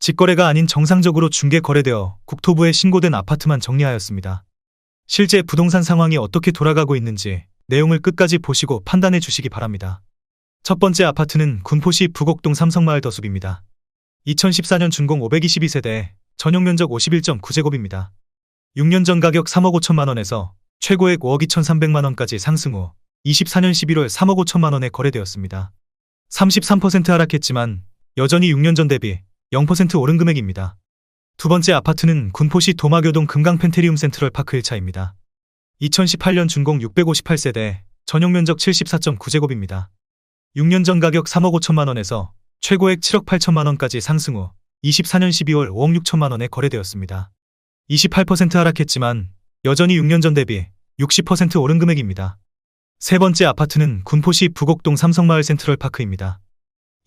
직거래가 아닌 정상적으로 중개 거래되어 국토부에 신고된 아파트만 정리하였습니다. 실제 부동산 상황이 어떻게 돌아가고 있는지 내용을 끝까지 보시고 판단해 주시기 바랍니다. 첫 번째 아파트는 군포시 북옥동 삼성마을 더숲입니다. 2014년 준공 522세대, 전용면적 51.9제곱입니다. 6년 전 가격 3억 5천만 원에서 최고액 5억 2,300만 원까지 상승 후 24년 11월 3억 5천만 원에 거래되었습니다. 33% 하락했지만 여전히 6년 전 대비 0% 오른 금액입니다. 두 번째 아파트는 군포시 도마교동 금강펜테리움 센트럴 파크 1차입니다. 2018년 준공 658세대, 전용면적 74.9제곱입니다. 6년 전 가격 3억 5천만 원에서 최고액 7억 8천만 원까지 상승 후 24년 12월 5억 6천만 원에 거래되었습니다. 28% 하락했지만 여전히 6년 전 대비 60% 오른 금액입니다. 세 번째 아파트는 군포시 북옥동 삼성마을 센트럴 파크입니다.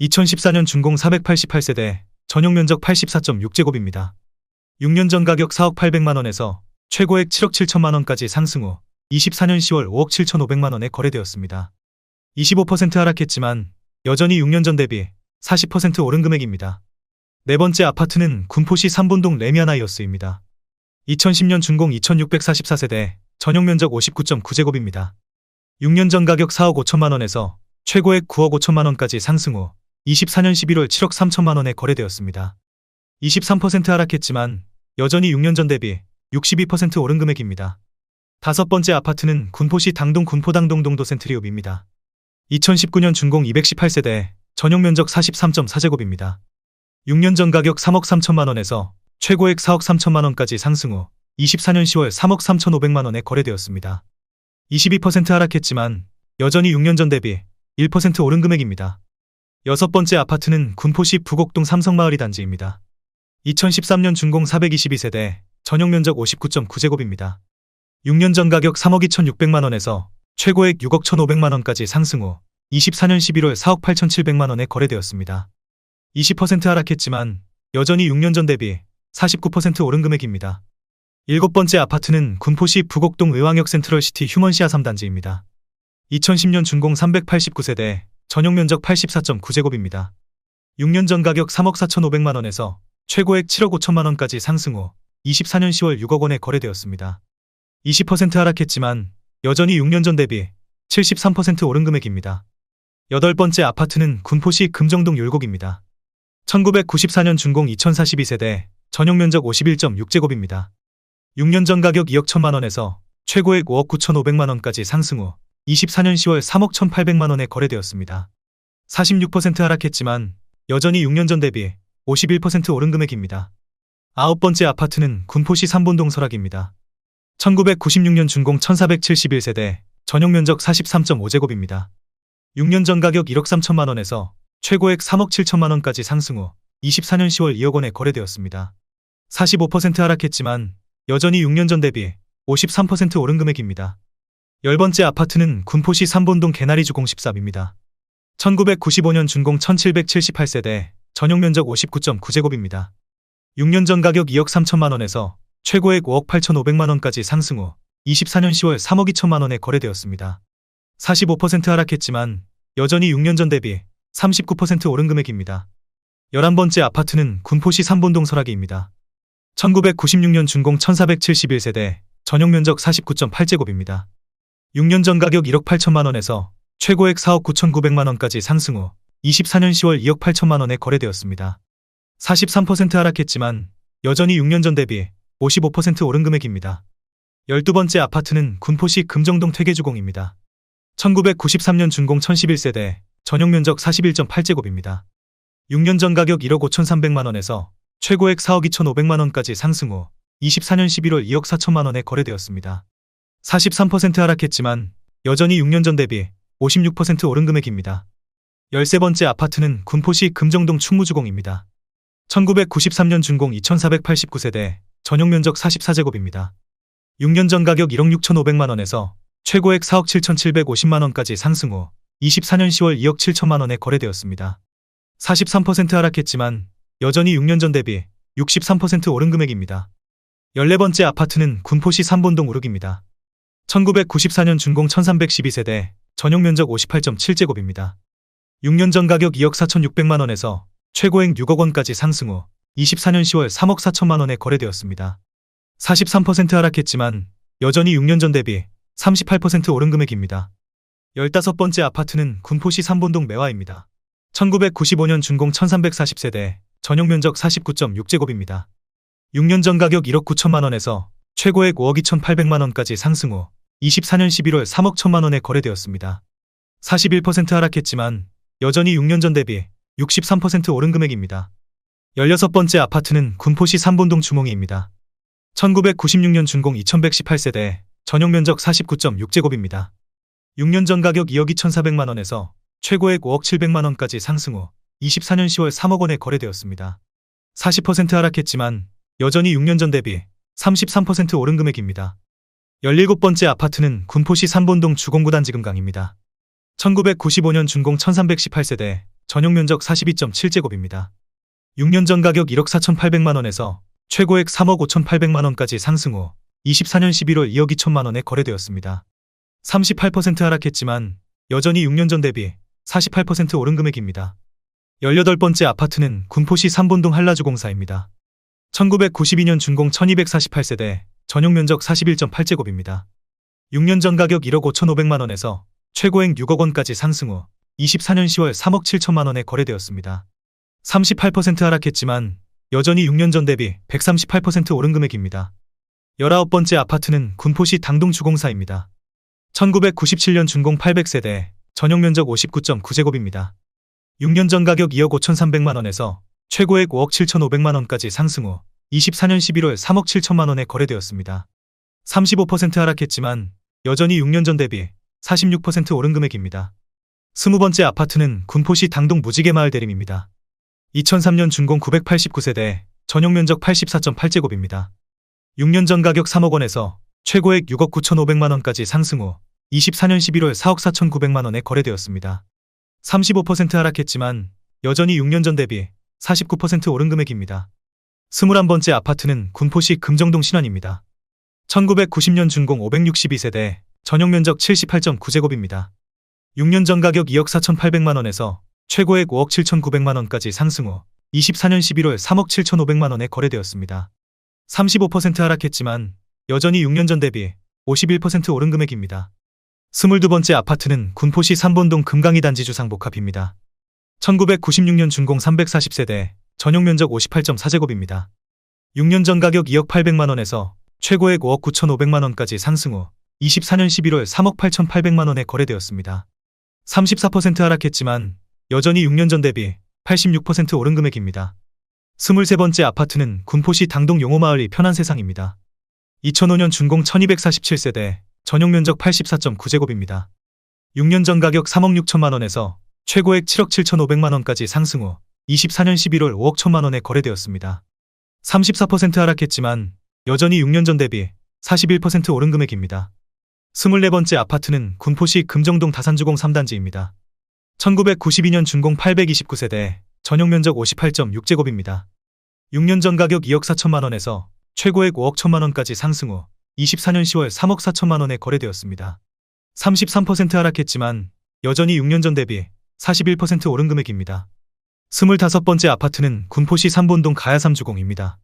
2014년 준공 488세대, 전용면적 84.6제곱입니다. 6년 전 가격 4억 800만 원에서 최고액 7억 7천만 원까지 상승 후 24년 10월 5억 7,500만 원에 거래되었습니다. 25% 하락했지만 여전히 6년 전 대비 40% 오른 금액입니다. 네 번째 아파트는 군포시 삼본동 레미안하이어스입니다. 2010년 준공 2644세대, 전용면적 59.9제곱입니다. 6년 전 가격 4억 5천만 원에서 최고액 9억 5천만 원까지 상승 후 24년 11월 7억 3천만 원에 거래되었습니다. 23% 하락했지만 여전히 6년 전 대비 62% 오른 금액입니다. 다섯 번째 아파트는 군포시 당동 군포당동 동도 센트리움입니다. 2019년 준공 218세대, 전용면적 43.4제곱입니다. 6년 전 가격 3억 3천만 원에서 최고액 4억 3천만 원까지 상승 후 24년 10월 3억 3,500만 원에 거래되었습니다. 22% 하락했지만 여전히 6년 전 대비 1% 오른 금액입니다. 여섯 번째 아파트는 군포시 북옥동 삼성마을 2단지입니다. 2013년 준공 422세대, 전용면적 59.9제곱입니다. 6년 전 가격 3억 2,600만 원에서 최고액 6억 1,500만 원까지 상승 후 24년 11월 4억 8,700만 원에 거래되었습니다. 20% 하락했지만 여전히 6년 전 대비 49% 오른 금액입니다. 일곱 번째 아파트는 군포시 북옥동 의왕역 센트럴시티 휴먼시아 3단지입니다. 2010년 준공 389세대, 전용면적 84.9제곱입니다. 6년 전 가격 3억 4,500만 원에서 최고액 7억 5천만 원까지 상승 후 24년 10월 6억 원에 거래되었습니다. 20% 하락했지만 여전히 6년 전 대비 73% 오른 금액입니다. 여덟 번째 아파트는 군포시 금정동 율곡입니다. 1994년 준공 2042세대, 전용면적 51.6제곱입니다. 6년 전 가격 2억 1천만 원에서 최고액 5억 9,500만 원까지 상승 후 24년 10월 3억 1,800만 원에 거래되었습니다. 46% 하락했지만 여전히 6년 전 대비 51% 오른 금액입니다. 아홉 번째 아파트는 군포시 삼본동 설악입니다. 1996년 준공 1471세대, 전용면적 43.5제곱입니다. 6년 전 가격 1억 3천만 원에서 최고액 3억 7천만 원까지 상승 후 24년 10월 2억 원에 거래되었습니다. 45% 하락했지만 여전히 6년 전 대비 53% 오른 금액입니다. 열 번째 아파트는 군포시 삼본동 개나리주공 13입니다. 1995년 준공 1778세대, 전용면적 59.9제곱입니다. 6년 전 가격 2억 3천만 원에서 최고액 5억 8,500만 원까지 상승 후 24년 10월 3억 2천만 원에 거래되었습니다. 45% 하락했지만 여전히 6년 전 대비 39% 오른 금액입니다. 11번째 아파트는 군포시 삼본동 설악이입니다. 1996년 준공 1471세대, 전용면적 49.8제곱입니다. 6년 전 가격 1억 8천만 원에서 최고액 4억 9,900만 원까지 상승 후 24년 10월 2억 8천만 원에 거래되었습니다. 43% 하락했지만 여전히 6년 전 대비 55% 오른 금액입니다. 12번째 아파트는 군포시 금정동 퇴계주공입니다. 1993년 준공 1011세대, 전용면적 41.8제곱입니다. 6년 전 가격 1억 5,300만 원에서 최고액 4억 2,500만 원까지 상승 후 24년 11월 2억 4천만 원에 거래되었습니다. 43% 하락했지만 여전히 6년 전 대비 56% 오른 금액입니다. 13번째 아파트는 군포시 금정동 충무주공입니다. 1993년 준공 2489세대, 전용면적 44제곱입니다. 6년 전 가격 1억 6,500만 원에서 최고액 4억 7,750만 원까지 상승 후 24년 10월 2억 7천만 원에 거래되었습니다. 43% 하락했지만 여전히 6년 전 대비 63% 오른 금액입니다. 14번째 아파트는 군포시 삼본동 우륵입니다. 1994년 준공 1312세대, 전용면적 58.7제곱입니다. 6년 전 가격 2억 4,600만 원에서 최고액 6억 원까지 상승 후 24년 10월 3억 4천만 원에 거래되었습니다. 43% 하락했지만 여전히 6년 전 대비 38% 오른 금액입니다. 15번째 아파트는 군포시 삼본동 매화입니다. 1995년 준공 1340세대, 전용 면적 49.6제곱입니다. 6년 전 가격 1억 9천만 원에서 최고액 5억 2,800만 원까지 상승 후 24년 11월 3억 1천만 원에 거래되었습니다. 41% 하락했지만 여전히 6년 전 대비 63% 오른 금액입니다. 16번째 아파트는 군포시 삼본동 주몽이입니다. 1996년 준공 2118세대, 전용 면적 49.6제곱입니다. 6년 전 가격 2억 2,400만 원에서 최고액 5억 700만 원까지 상승 후 24년 10월 3억 원에 거래되었습니다. 40% 하락했지만 여전히 6년 전 대비 33% 오른 금액입니다. 17번째 아파트는 군포시 삼본동 주공구단지금강입니다. 1995년 준공 1318세대, 전용 면적 42.7제곱입니다. 6년 전 가격 1억 4,800만 원에서 최고액 3억 5,800만 원까지 상승 후 24년 11월 2억 2천만 원에 거래되었습니다. 38% 하락했지만 여전히 6년 전 대비 48% 오른 금액입니다. 18번째 아파트는 군포시 삼본동 한라주공사입니다. 1992년 준공 1248세대, 전용 면적 41.8제곱입니다. 6년 전 가격 1억 5,500만 원에서 최고액 6억 원까지 상승 후 24년 10월 3억 7천만 원에 거래되었습니다. 38% 하락했지만 여전히 6년 전 대비 138% 오른 금액입니다. 19번째 아파트는 군포시 당동주공사입니다. 1997년 준공 800세대, 전용 면적 59.9제곱입니다. 6년 전 가격 2억 5,300만 원에서 최고액 5억 7,500만 원까지 상승 후 24년 11월 3억 7천만 원에 거래되었습니다. 35% 하락했지만 여전히 6년 전 대비 46% 오른 금액입니다. 20번째 아파트는 군포시 당동 무지개마을 대림입니다. 2003년 준공 989세대, 전용 면적 84.8제곱입니다. 6년 전 가격 3억 원에서 최고액 6억 9,500만 원까지 상승 후 24년 11월 4억 4,900만 원에 거래되었습니다. 35% 하락했지만 여전히 6년 전 대비 49% 오른 금액입니다. 21번째 아파트는 군포시 금정동 신원입니다. 1990년 준공 562세대, 전용 면적 78.9제곱입니다. 6년 전 가격 2억 4,800만 원에서 최고액 5억 7,900만 원까지 상승 후 24년 11월 3억 7,500만 원에 거래되었습니다. 35% 하락했지만 여전히 6년 전 대비 51% 오른 금액입니다. 22번째 아파트는 군포시 삼본동 금강이 단지 주상복합입니다. 1996년 준공 340세대, 전용 면적 58.4제곱입니다. 6년 전 가격 2억 800만 원에서 최고액 5억 9,500만 원까지 상승 후 24년 11월 3억 8,800만 원에 거래되었습니다. 34% 하락했지만 여전히 6년 전 대비 86% 오른 금액입니다. 23번째 아파트는 군포시 당동 용호마을이 편한 세상입니다. 2005년 준공 1247세대, 전용 면적 84.9제곱입니다. 6년 전 가격 3억 6천만 원에서 최고액 7억 7,500만 원까지 상승 후 24년 11월 5억 1천만 원에 거래되었습니다. 34% 하락했지만 여전히 6년 전 대비 41% 오른 금액입니다. 24번째 아파트는 군포시 금정동 다산주공 3단지입니다. 1992년 준공 829세대, 전용 면적 58.6제곱입니다. 6년 전 가격 2억 4천만 원에서 최고액 5억 1천만 원까지 상승 후 24년 10월 3억 4천만 원에 거래되었습니다. 33% 하락했지만 여전히 6년 전 대비 41% 오른 금액입니다. 25번째 아파트는 군포시 삼본동 가야삼주공입니다.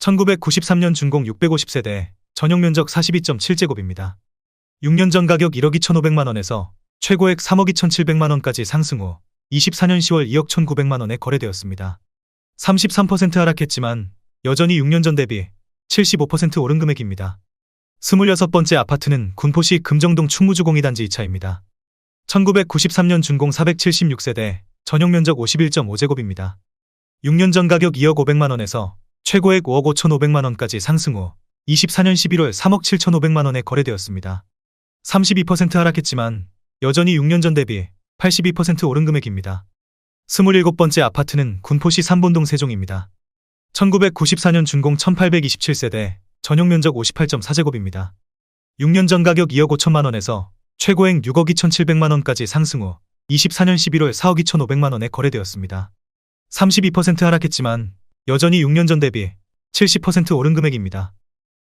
1993년 준공 650세대, 전용 면적 42.7제곱입니다. 6년 전 가격 1억 2,500만 원에서 최고액 3억 2,700만 원까지 상승 후 24년 10월 2억 1,900만 원에 거래되었습니다. 33% 하락했지만 여전히 6년 전 대비 75% 오른 금액입니다. 26번째 아파트는 군포시 금정동 충무주공이 단지 2차입니다. 1993년 준공 476세대, 전용 면적 51.5제곱입니다. 6년 전 가격 2억 500만 원에서 최고액 5억 5,500만 원까지 상승 후 24년 11월 3억 7,500만 원에 거래되었습니다. 32% 하락했지만 여전히 6년 전 대비 82% 오른 금액입니다. 27번째 아파트는 군포시 삼본동 세종입니다. 1994년 준공 1827세대, 전용 면적 58.4제곱입니다. 6년 전 가격 2억 5천만 원에서 최고액 6억 2,700만 원까지 상승 후 24년 11월 4억 2,500만 원에 거래되었습니다. 32% 하락했지만 여전히 6년 전 대비 70% 오른 금액입니다.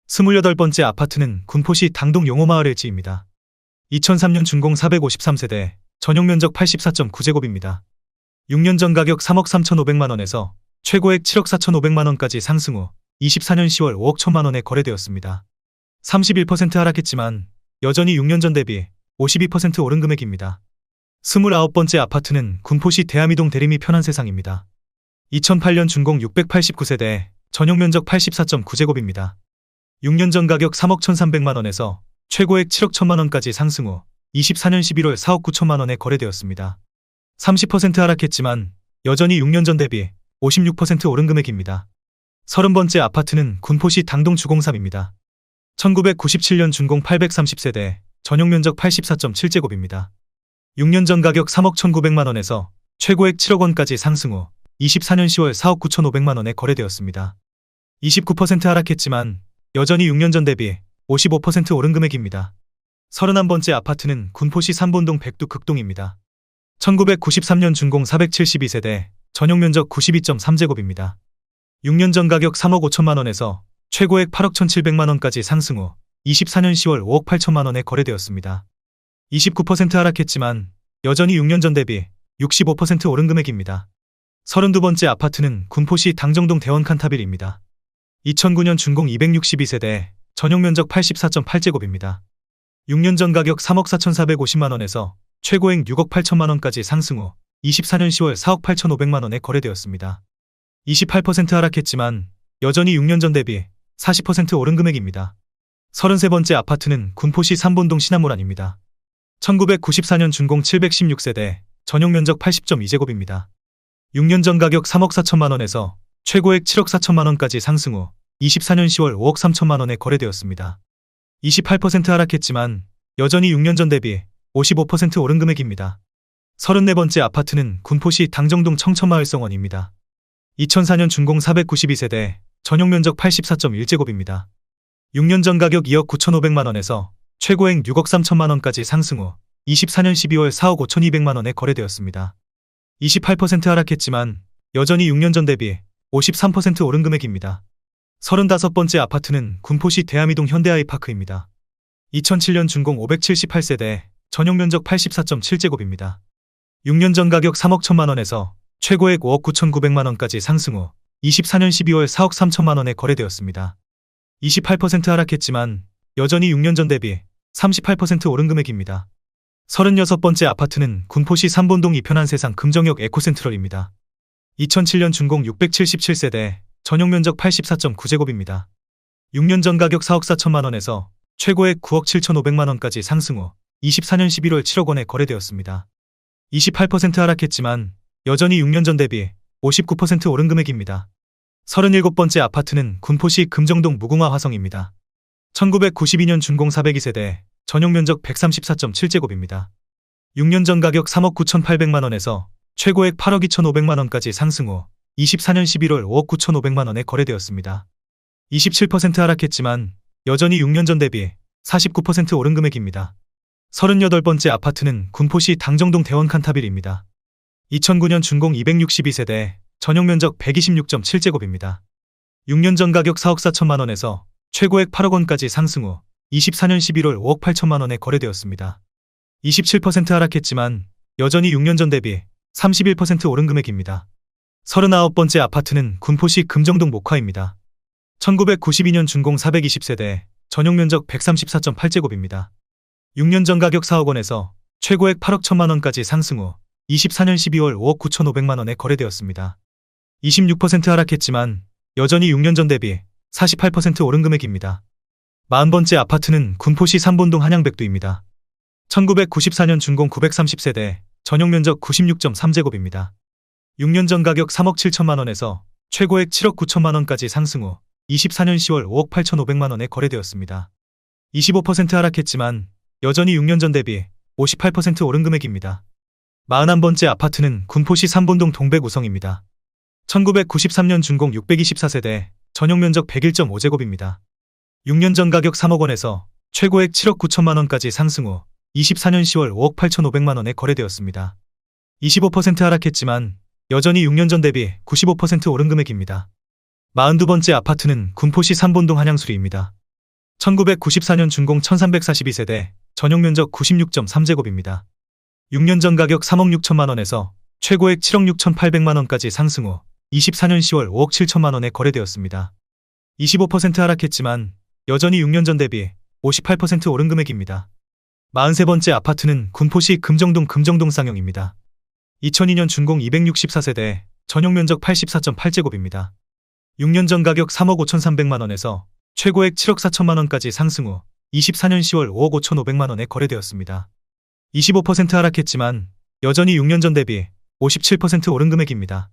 28번째 아파트는 군포시 당동 용호마을 LG입니다. 2003년 준공 453세대, 전용 면적 84.9제곱입니다. 6년 전 가격 3억 3,500만 원에서 최고액 7억 4,500만 원까지 상승 후 24년 10월 5억 1천만 원에 거래되었습니다. 31% 하락했지만 여전히 6년 전 대비 52% 오른 금액입니다. 29번째 아파트는 군포시 대암이동 대림이 편한 세상입니다. 2008년 준공 689세대, 전용 면적 84.9제곱입니다. 6년 전 가격 3억 1,300만 원에서 최고액 7억 1천만 원까지 상승 후 24년 11월 4억 9천만 원에 거래되었습니다. 30% 하락했지만 여전히 6년 전 대비 56% 오른 금액입니다. 30번째 아파트는 군포시 당동 주공삼입니다. 1997년 준공 830세대, 전용 면적 84.7제곱입니다. 6년 전 가격 3억 1,900만 원에서 최고액 7억 원까지 상승 후 24년 10월 4억 9,500만 원에 거래되었습니다. 29% 하락했지만 여전히 6년 전 대비 55% 오른 금액입니다. 31번째 아파트는 군포시 삼본동 백두 극동입니다. 1993년 준공 472세대, 전용 면적 92.3제곱입니다. 6년 전 가격 3억 5천만 원에서 최고액 8억 1,700만 원까지 상승 후 24년 10월 5억 8천만 원에 거래되었습니다. 29% 하락했지만 여전히 6년 전 대비 65% 오른 금액입니다. 32번째 아파트는 군포시 당정동 대원 칸타빌입니다. 2009년 준공 262세대, 전용 면적 84.8제곱입니다. 6년 전 가격 3억 4,450만 원에서 최고액 6억 8천만 원까지 상승 후 24년 10월 4억 8,500만 원에 거래되었습니다. 28% 하락했지만 여전히 6년 전 대비 40% 오른 금액입니다. 33번째 아파트는 군포시 삼본동 시나모란입니다. 1994년 준공 716세대, 전용 면적 80.2제곱입니다. 6년 전 가격 3억 4천만 원에서 최고액 7억 4천만 원까지 상승 후 24년 10월 5억 3천만 원에 거래되었습니다. 28% 하락했지만 여전히 6년 전 대비 55% 오른 금액입니다. 34번째 아파트는 군포시 당정동 청천마을성원입니다. 2004년 준공 492세대, 전용 면적 84.1제곱입니다. 6년 전 가격 2억 9,500만 원에서 최고액 6억 3천만 원까지 상승 후 24년 12월 4억 5,200만 원에 거래되었습니다. 28% 하락했지만 여전히 6년 전 대비 53% 오른 금액입니다. 35번째 아파트는 군포시 대암이동 현대아이파크입니다. 2007년 준공 578세대, 전용 면적 84.7제곱입니다. 6년 전 가격 3억 1천만 원에서 최고액 5억 9,900만 원까지 상승 후 24년 12월 4억 3천만 원에 거래되었습니다. 28% 하락했지만 여전히 6년 전 대비 38% 오른 금액입니다. 36번째 아파트는 군포시 삼본동 이편한 세상 금정역 에코센트럴입니다. 2007년 준공 677세대, 전용 면적 84.9제곱입니다. 6년 전 가격 4억 4천만 원에서 최고액 9억 7,500만 원까지 상승 후 24년 11월 7억 원에 거래되었습니다. 28% 하락했지만 여전히 6년 전 대비 59% 오른 금액입니다. 37번째 아파트는 군포시 금정동 무궁화 화성입니다. 1992년 준공 402세대, 전용 면적 134.7제곱입니다. 6년 전 가격 3억 9,800만 원에서 최고액 8억 2,500만 원까지 상승 후 24년 11월 5억 9,500만 원에 거래되었습니다. 27% 하락했지만 여전히 6년 전 대비 49% 오른 금액입니다. 38번째 아파트는 군포시 당정동 대원 칸타빌입니다. 2009년 준공 262세대, 전용 면적 126.7제곱입니다. 6년 전 가격 4억 4천만 원에서 최고액 8억 원까지 상승 후 24년 11월 5억 8천만 원에 거래되었습니다. 27% 하락했지만 여전히 6년 전 대비 31% 오른 금액입니다. 39번째 아파트는 군포시 금정동 목화입니다. 1992년 준공 420세대, 전용 면적 134.8제곱입니다. 6년 전 가격 4억 원에서 최고액 8억 1천만 원까지 상승 후 24년 12월 5억 9,500만 원에 거래되었습니다. 26% 하락했지만 여전히 6년 전 대비 48% 오른 금액입니다. 40번째 아파트는 군포시 삼본동 한양백두입니다. 1994년 준공 930세대, 전용 면적 96.3제곱입니다. 6년 전 가격 3억 7천만 원에서 최고액 7억 9천만 원까지 상승 후 24년 10월 5억 8,500만 원에 거래되었습니다. 25% 하락했지만 여전히 6년 전 대비 58% 오른 금액입니다. 41번째 아파트는 군포시 삼본동 동백우성입니다. 1993년 준공 624세대, 전용 면적 101.5제곱입니다. 6년 전 가격 3억 원에서 최고액 7억 9천만 원까지 상승 후 24년 10월 5억 8,500만 원에 거래되었습니다. 25% 하락했지만 여전히 6년 전 대비 95% 오른 금액입니다. 42번째 아파트는 군포시 삼본동 한양수리입니다. 1994년 준공 1342세대, 전용 면적 96.3제곱입니다. 6년 전 가격 3억 6천만 원에서 최고액 7억 6,800만 원까지 상승 후 24년 10월 5억 7천만 원에 거래되었습니다. 25% 하락했지만 여전히 6년 전 대비 58% 오른 금액입니다. 43번째 아파트는 군포시 금정동 쌍용입니다. 2002년 준공 264세대, 전용 면적 84.8제곱입니다. 6년 전 가격 3억 5,300만 원에서 최고액 7억 4천만 원까지 상승 후 24년 10월 5억 5,500만 원에 거래되었습니다. 25% 하락했지만 여전히 6년 전 대비 57% 오른 금액입니다.